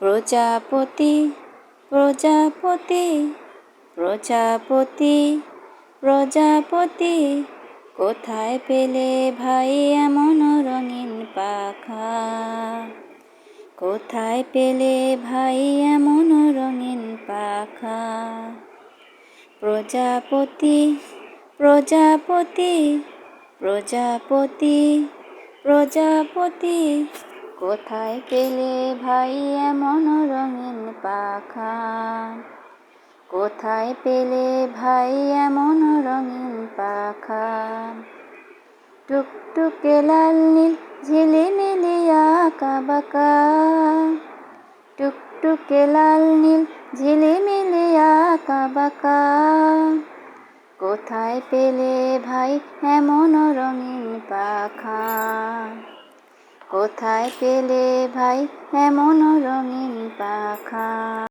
প্রজাপতি প্রজাপতি প্রজাপতি প্রজাপতি কোথায় পেলে ভাই এমন রঙিন পাখা? কোথায় পেলে ভাই এমন রঙিন পাখা? প্রজাপতি প্রজাপতি প্রজাপতি প্রজাপতি কোথায় পেলে ভাই এমন রঙিন পাখা? কোথায় পেলে ভাই এমন রঙিন পাখা? টুকটুকে লাল নীল ঝিলিমিলি আঁকা বাঁকা, টুকটুকে লাল নীল ঝিলিমিলি আঁকা বাঁকা কোথায় পেলে ভাই এমন রঙিন পাখা? কোথায় পেলে ভাই এমন রঙিন পাখা?